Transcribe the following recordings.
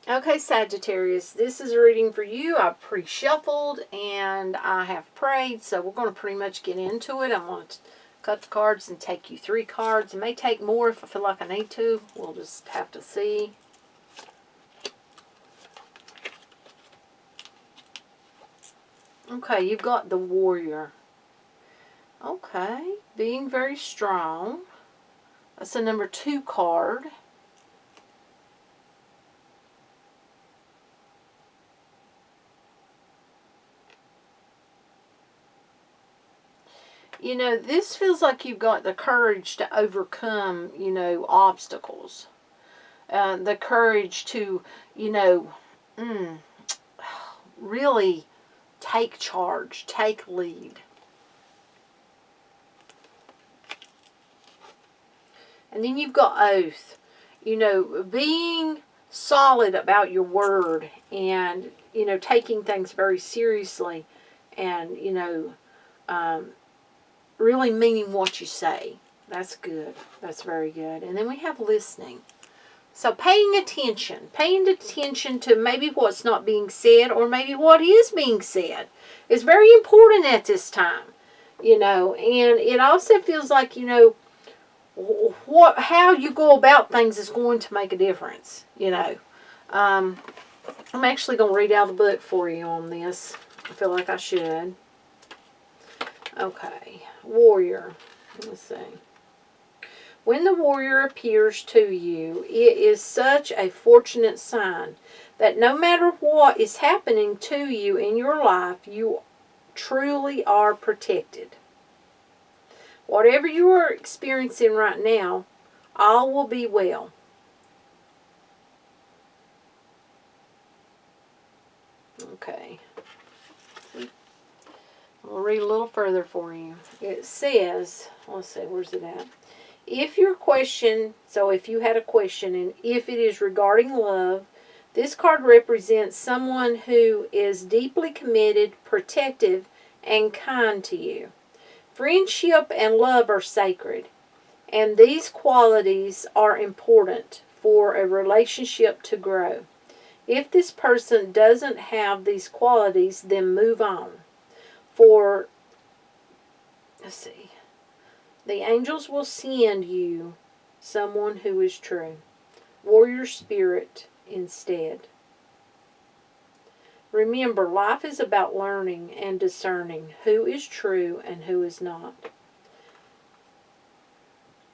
Okay, Sagittarius, this is a reading for you. I've pre-shuffled and I have prayed, so we're going to pretty much get into it. I'm going to cut the cards and take you 3 cards. It may take more if I feel like I need to. We'll just have to see. Okay, you've got the Warrior. Okay, being very strong. That's the number 2 card. You know, this feels like you've got the courage to overcome, you know, obstacles. The courage to, you know, really take charge, take lead. And then you've got Oath. You know, being solid about your word and, you know, taking things very seriously and, you know, really meaning what you say. That's good. That's very good. And then we have listening. So paying attention to maybe what's not being said or maybe what is being said is very important at this time, you know. And it also feels like, you know, how you go about things is going to make a difference, you know. I'm actually going to read out the book for you on this. I feel like I should. Okay, Warrior. Let's see. When the Warrior appears to you, it is such a fortunate sign that no matter what is happening to you in your life, you truly are protected. Whatever you are experiencing right now, all will be well. Okay. I'll read a little further for you. It says, let's see, where's it at? If your question, so if you had a question, and if it is regarding love, this card represents someone who is deeply committed, protective, and kind to you. Friendship and love are sacred, and these qualities are important for a relationship to grow. If this person doesn't have these qualities, then move on. For, let's see, the angels will send you someone who is true. Warrior spirit instead. Remember, life is about learning and discerning who is true and who is not.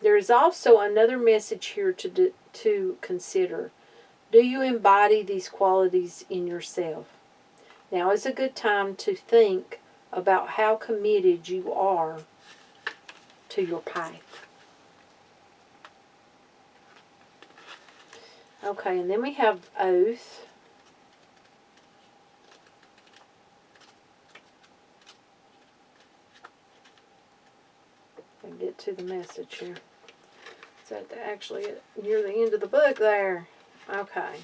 There is also another message here to consider. Do you embody these qualities in yourself? Now is a good time to think about how committed you are to your path. Okay, and then we have Oath. I'll get to the message here. Is that actually near the end of the book there? Okay.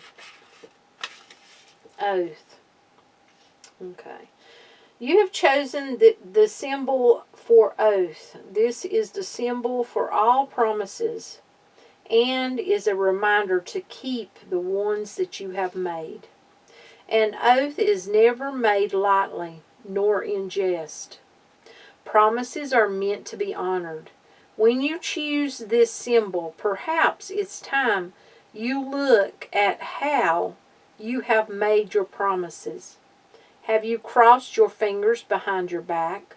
Oath. Okay. You have chosen the symbol for oath. This is the symbol for all promises and is a reminder to keep the ones that you have made. An oath is never made lightly, nor in jest. Promises are meant to be honored. When you choose this symbol, perhaps it's time you look at how you have made your promises. Have you crossed your fingers behind your back,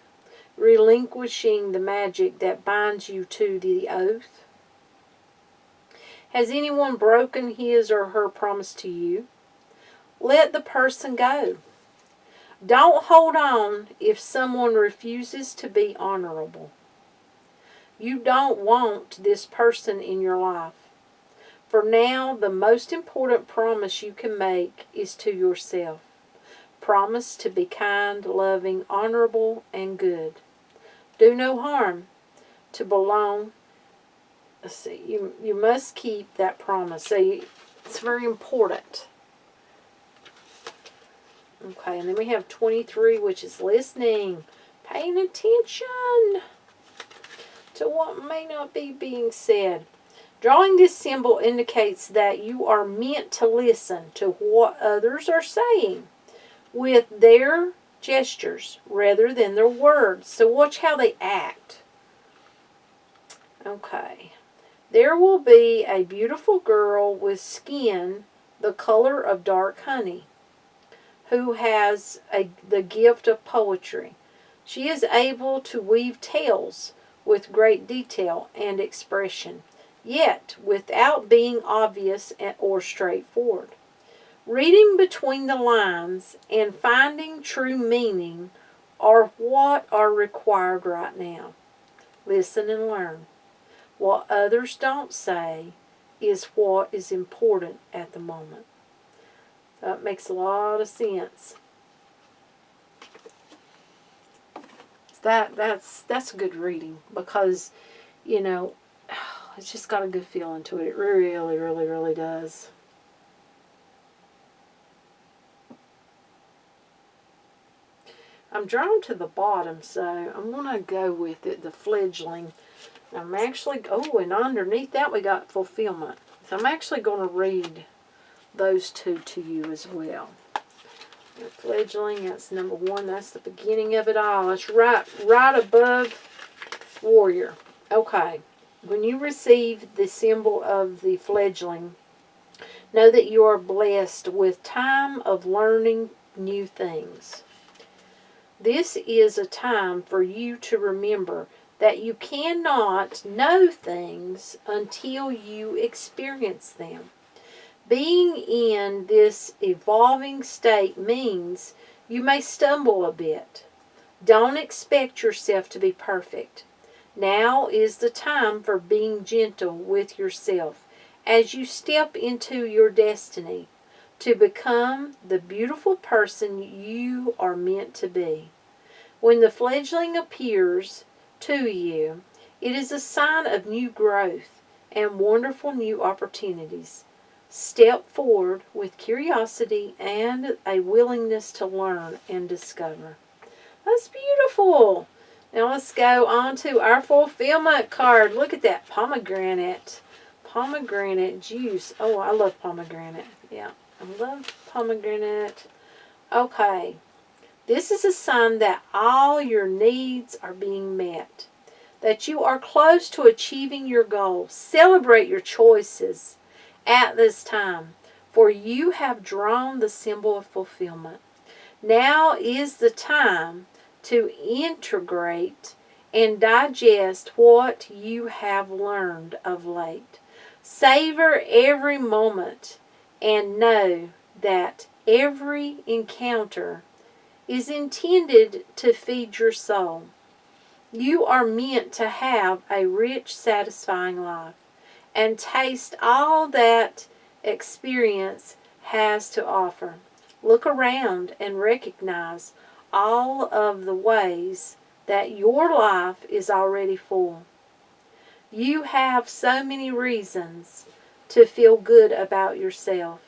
relinquishing the magic that binds you to the oath? Has anyone broken his or her promise to you? Let the person go. Don't hold on if someone refuses to be honorable. You don't want this person in your life. For now, the most important promise you can make is to yourself. Promise to be kind, loving, honorable, and good. Do no harm. To belong. Let's see. You must keep that promise. See, it's very important. Okay, and then we have 23, which is listening. Paying attention to what may not be being said. Drawing this symbol indicates that you are meant to listen to what others are saying with their gestures rather than their words. So watch how they act. Okay. There will be a beautiful girl with skin the color of dark honey who has the gift of poetry. She is able to weave tales with great detail and expression, yet without being obvious or straightforward. Reading between the lines and finding true meaning are what are required right now. Listen and learn. What others don't say is what is important at the moment. That makes a lot of sense. That's a good reading because, you know, it's just got a good feeling to it. It really, really, really does. I'm drawn to the bottom, so I'm going to go with it, the fledgling. I'm actually, and underneath that we got fulfillment. So I'm actually going to read those two to you as well. The fledgling, that's number 1. That's the beginning of it all. It's right above warrior. Okay. When you receive the symbol of the fledgling, know that you are blessed with time of learning new things. This is a time for you to remember that you cannot know things until you experience them. Being in this evolving state means you may stumble a bit. Don't expect yourself to be perfect. Now is the time for being gentle with yourself as you step into your destiny to become the beautiful person you are meant to be. When the fledgling appears to you, it is a sign of new growth and wonderful new opportunities. Step forward with curiosity and a willingness to learn and discover. That's beautiful. Now let's go on to our fulfillment card. Look at that pomegranate. Pomegranate juice. Oh, I love pomegranate. Yeah, I love pomegranate. Okay. This is a sign that all your needs are being met. That you are close to achieving your goals. Celebrate your choices at this time, for you have drawn the symbol of fulfillment. Now is the time to integrate and digest what you have learned of late. Savor every moment and know that every encounter is intended to feed your soul. You are meant to have a rich, satisfying life and taste all that experience has to offer. Look around and recognize all of the ways that your life is already full. You have so many reasons to feel good about yourself.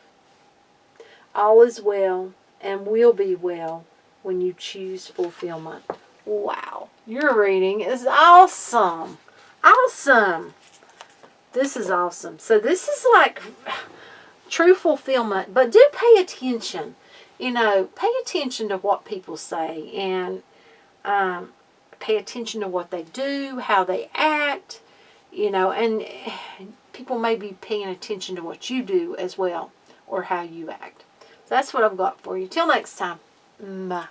All is well and will be well when you choose fulfillment. Wow, your reading is awesome. Awesome. This is awesome. So this is like true fulfillment, but do pay attention. You know, pay attention to what people say and pay attention to what they do, how they act, you know, and people may be paying attention to what you do as well or how you act. So that's what I've got for you. Till next time. Bye.